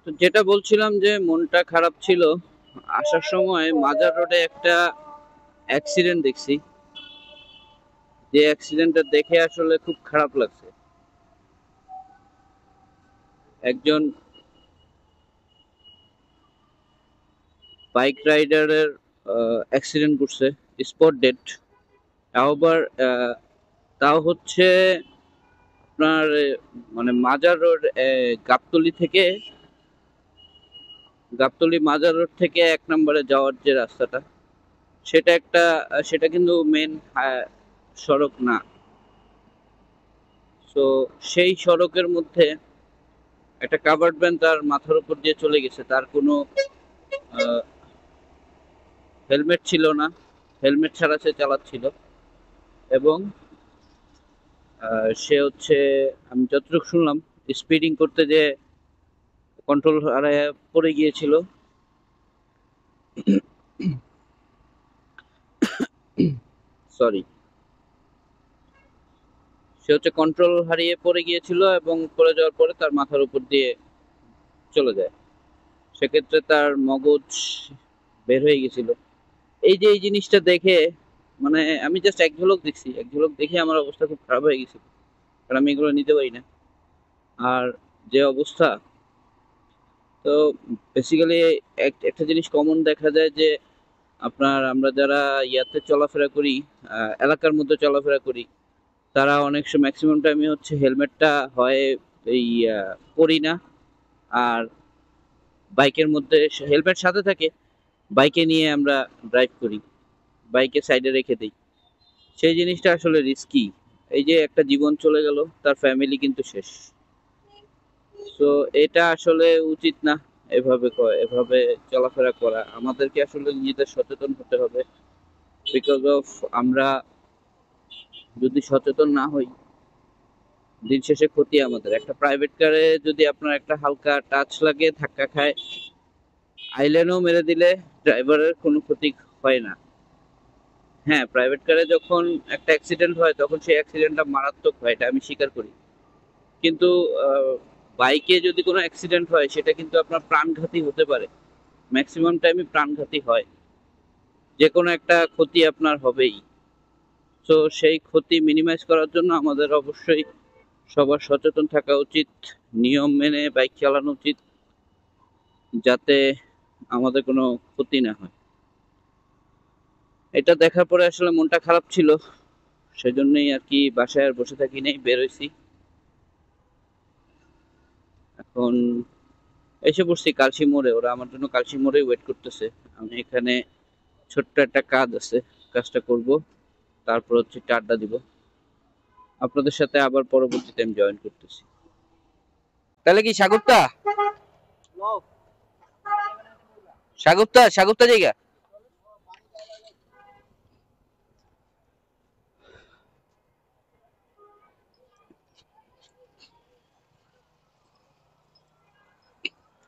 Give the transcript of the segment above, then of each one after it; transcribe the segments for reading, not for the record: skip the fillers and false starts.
তো যেটা বলছিলাম যে মনটা খারাপ ছিল, আসার সময় মাজার রোডে একটা অ্যাক্সিডেন্ট দেখছি। যে অ্যাক্সিডেন্টটা দেখে আসলে খুব খারাপ লাগছে। একজন বাইক রাইডারের অ্যাক্সিডেন্ট করছে, স্পট ডেড। তাও আবার তাও হচ্ছে আপনার মানে মাজার রোড, গাবতলী থেকে, গাবতলী মাজার রোড থেকে 1 নম্বরে যাওয়ার যে রাস্তাটা, সেটা কিন্তু মেন সড়ক না। তো সেই সড়কের মধ্যে একটা কাভার্ড ভ্যান তার মাথার উপর দিয়ে চলে গেছে। তার কোনো হেলমেট ছিল না, হেলমেট ছাড়া সে চালাচ্ছিল। এবং সে হচ্ছে, আমি যতটুকু শুনলাম, স্পিডিং করতে যে কন্ট্রোল হারায় পড়ে গিয়েছিল। সরি, সে হচ্ছে কন্ট্রোল হারিয়ে পড়ে গিয়েছিল এবং পড়ে যাওয়ার পরে তার মাথার উপর দিয়ে চলে যায়। সেক্ষেত্রে তার মগজ বের হয়ে গেছিল। এই জিনিসটা দেখে, মানে আমি জাস্ট এক ঝলক দেখছি, এক ঝলক দেখে আমার অবস্থা খুব খারাপ হয়ে গেছিল, কারণ আমি এগুলো নিতে পারি না। আর যে অবস্থা, তো বেসিক্যালি একটা জিনিস কমন দেখা যায় যে আমরা যারা ইয়াতে চলাফেরা করি, এলাকার মধ্যে চলাফেরা করি, তারা অনেক সময় ম্যাক্সিমাম টাইমে হচ্ছে হেলমেটটা হয় এই পরি না। আর বাইকের মধ্যে হেলমেট সাথে থাকে, বাইকে নিয়ে আমরা ড্রাইভ করি, বাইকে সাইডে রেখে দিই। সেই জিনিসটা আসলে রিস্কি। এই যে একটা জীবন চলে গেল, তার ফ্যামিলি কিন্তু শেষ। তো এটা আসলে উচিত না। এভাবে চলাফেরা করা, আমাদেরকে আসলে নিজেদের সচেতন হতে হবে। বিকজ অফ আমরা যদি সচেতন না হই, দিন শেষে ক্ষতি আমাদের। একটা প্রাইভেট কারে যদি আপনার একটা হালকা টাচ লাগে, ধাক্কা খায়, আইল্যান্ডও মেরে দিলে ড্রাইভারের কোনো ক্ষতি হয় না। হ্যাঁ, প্রাইভেট কারে যখন একটা অ্যাক্সিডেন্ট হয় তখন সেই অ্যাক্সিডেন্টটা মারাত্মক হয়, এটা আমি স্বীকার করি। কিন্তু বাইকে যদি কোনো অ্যাক্সিডেন্ট হয়, সেটা কিন্তু আপনার প্রাণঘাতী হতে পারে। ম্যাক্সিমাম টাইমই প্রাণঘাতী হয়, যে কোনো একটা ক্ষতি আপনার হবেই। তো সেই ক্ষতি মিনিমাইজ করার জন্য আমাদের অবশ্যই সবার সচেতন থাকা উচিত, নিয়ম মেনে বাইক চালানো উচিত, যাতে আমাদের কোনো ক্ষতি না হয়। এটা দেখার পরে আসলে মনটা খারাপ ছিল, সেজন্যই আর কি বাসায় আর বসে থাকি নাই, বেরোইছি। এখন এসে পড়ছি কালসি মোড়ে, ওরা আমার জন্য কালসি মোড়ে ওয়েট করতেছে। আমি এখানে ছোট্ট একটা কাজ আছে, কাজটা করব, তারপর হচ্ছে আড্ডা দিব। আপনাদের সাথে আবার পরবর্তীতে আমি জয়েন করতেছি। তাহলে কি সাগরটা, সাগরটা জায়গা।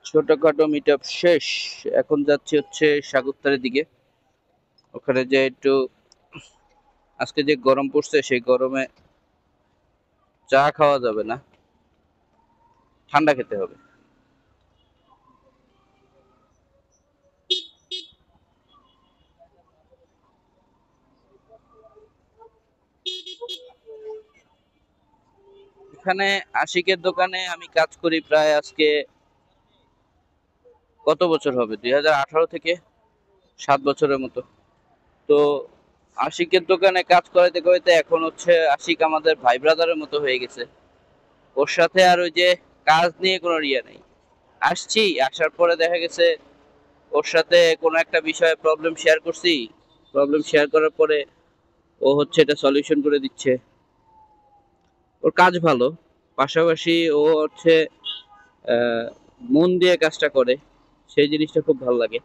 ছোটখাটো মিট আপ শেষ, এখন যাচ্ছি হচ্ছে সাগরতারের দিকে। ওখানে যে একটু, আজকে যে গরম পড়ছে সেই গরমে চা খাওয়া যাবে না, ঠান্ডা খেতে হবে। এখানে আশিকের দোকানে আমি কাজ করি প্রায় আজকে কত বছর হবে, 2018 থেকে 7 বছরের মতো। তো আশিকের দোকানে কাজ করাইতে করাইতে এখন হচ্ছে আশিক আমাদের ভাই ব্রাদারের মতো হয়ে গেছে। ওর সাথে আর ওই যে কাজ নিয়ে কোনো ইয়ে নেই। আসছি, আসার পরে দেখা গেছে ওর সাথে কোনো একটা বিষয়ে প্রবলেম শেয়ার করছি, প্রবলেম শেয়ার করার পরে ও হচ্ছে এটা সলিউশন করে দিচ্ছে। ওর কাজ ভালো, পাশাপাশি ও হচ্ছে আহ, মন দিয়ে কাজটা করে, সেই জিনিসটা খুব ভালো লাগে।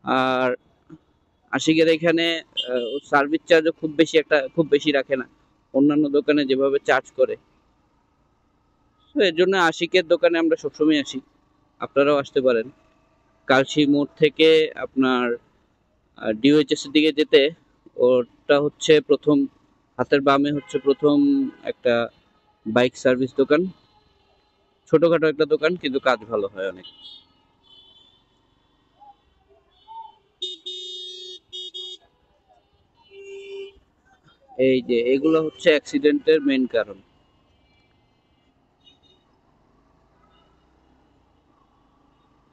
আর আশিকের এখানে সার্ভিস চার্জও খুব বেশি রাখে না, অন্যান্য দোকানে যেভাবে চার্জ করে। তো এর জন্য আশিকের দোকানে আমরা সবসময় আসি, আপনারাও আসতে পারেন। কালশি মোড় থেকে আপনার ডিওএইচএস এর দিকে যেতে, ওটা হচ্ছে প্রথম, হাতের বামে হচ্ছে প্রথম একটা বাইক সার্ভিস দোকান, ছোটখাটো একটা দোকান, কিন্তু কাজ ভালো হয় অনেক। এই যে এগুলো হচ্ছে অ্যাক্সিডেন্টের মেইন কারণ।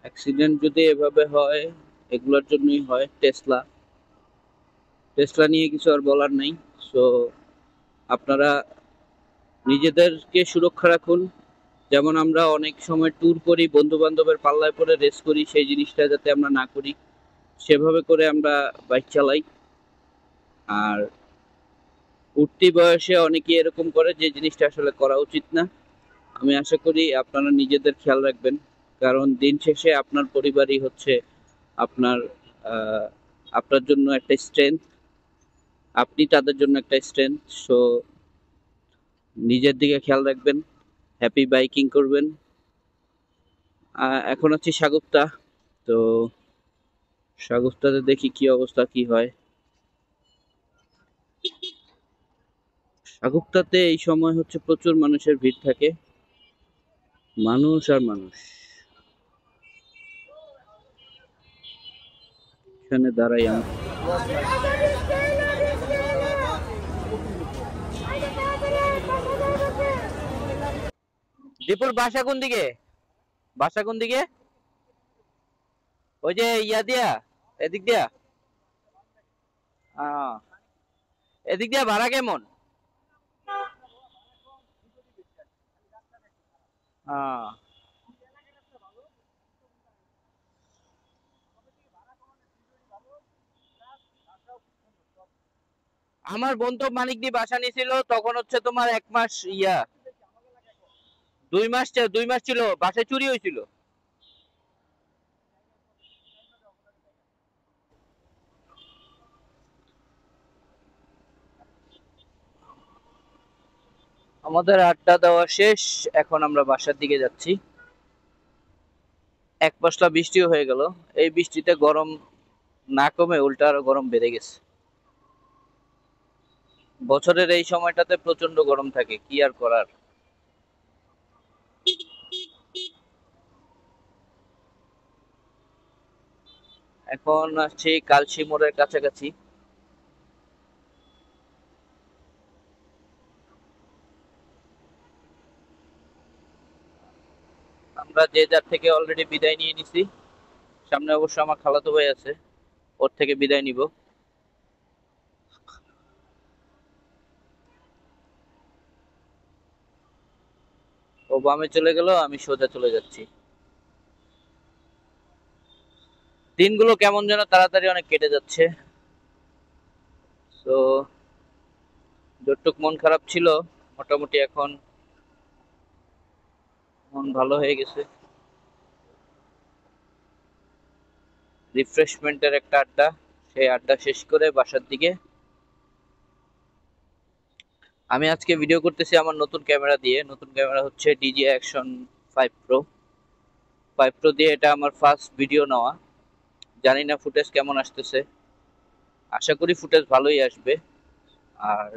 অ্যাক্সিডেন্ট যদি এভাবে হয়, এগুলোর জন্যই হয়। টেসলা টেসলা নিয়ে কিছু আর বলার নাই। সো আপনারা নিজেদেরকে সুরক্ষা রাখুন। যেমন আমরা অনেক সময় ট্যুর করি, বন্ধু বান্ধবের পাল্লায় পরে রেস করি, সেই জিনিসটা যাতে আমরা না করি, সেভাবে করে আমরা বাইক চালাই। আর উঠতি বয়সে অনেকে এরকম করে, যে জিনিসটা আসলে করা উচিত না। আমি আশা করি আপনারা নিজেদের খেয়াল রাখবেন, কারণ দিন শেষে আপনার পরিবারই হচ্ছে আপনার আহ, আপনার জন্য একটা স্ট্রেংথ, আপনি তাদের জন্য একটা স্ট্রেংথ। সো নিজের দিকে খেয়াল রাখবেন, হ্যাপি বাইকিং করবেন। এখন হচ্ছে সাগুপ্তা, তো সাগুপ্তাতে দেখি কি অবস্থা কি হয়। সাগুপ্তাতে এই সময় হচ্ছে প্রচুর মানুষের ভিড় থাকে, মানুষ আর মানুষ। এখানে দাঁড়াই আমি। দীপুর বাসা কোন দিকে? বাসা কোন দিকে? ওই যে ইয়া দিয়া, এদিক দিয়া। আহ, এদিক দিয়া ভাড়া কেমন? আহ, আমার বন্ধু মানিকদি বাসা নিছিল, তখন হচ্ছে তোমার 1 মাস ইয়া, 2 মাস, 2 মাস ছিল, বাসায় চুরি হয়েছিল। আমাদের আড্ডা দেওয়া শেষ, এখন আমরা বাসার দিকে যাচ্ছি। এক পশলা বৃষ্টিও হয়ে গেল। এই বৃষ্টিতে গরম না কমে উল্টা আরো গরম বেড়ে গেছে। বছরের এই সময়টাতে প্রচন্ড গরম থাকে, কি আর করার। এখন আসছি কালশি মোড়ের কাছাকাছি। আমরা যে যার থেকে অলরেডি বিদায় নিয়ে নিছি। সামনে অবশ্য আমার খালাতো ভাই আছে, ওর থেকে বিদায় নিব। ও বামে চলে গেল, আমি সোজা চলে যাচ্ছি। দিনগুলো কেমন যেন তাড়াতাড়ি অনেক কেটে যাচ্ছে। তো যতটুক মন খারাপ ছিল, মোটামুটি এখন মন ভালো হয়ে গেছে। রিফ্রেশমেন্টের একটা আড্ডা, সেই আড্ডা শেষ করে বাসার দিকে। আমি আজকে ভিডিও করতেছি আমার নতুন ক্যামেরা দিয়ে। নতুন ক্যামেরা হচ্ছে DJI অ্যাকশন 5 Pro। 5 Pro দিয়ে এটা আমার ফার্স্ট ভিডিও নেওয়া। জানি না ফুটেজ কেমন আসতেছে, আশা করি ফুটেজ ভালোই আসবে। আর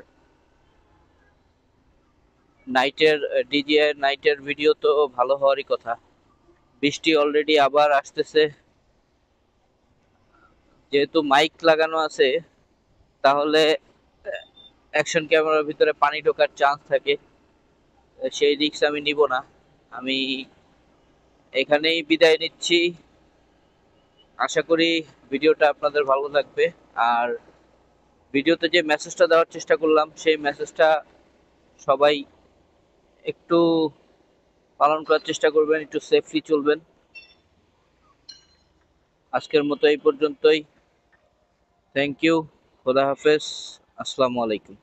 নাইটের DJI নাইটের ভিডিও তো ভালো হওয়ারই কথা। বৃষ্টি অলরেডি আবার আসতেছে, যেহেতু মাইক লাগানো আছে, তাহলে অ্যাকশন ক্যামেরার ভিতরে পানি ঢোকার চান্স থাকে। সেই রিস্ক আমি নিব না। আমি এখানেই বিদায় নিচ্ছি। আশা করি ভিডিওটা আপনাদের ভালো লাগবে। আর ভিডিওতে যে মেসেজটা দেওয়ার চেষ্টা করলাম, সেই মেসেজটা সবাই একটু পালন করার চেষ্টা করবেন, একটু সেফলি চলবেন। আজকের মতো এই পর্যন্তই। Thank you. খোদা হাফেজ। আসসালামু আলাইকুম।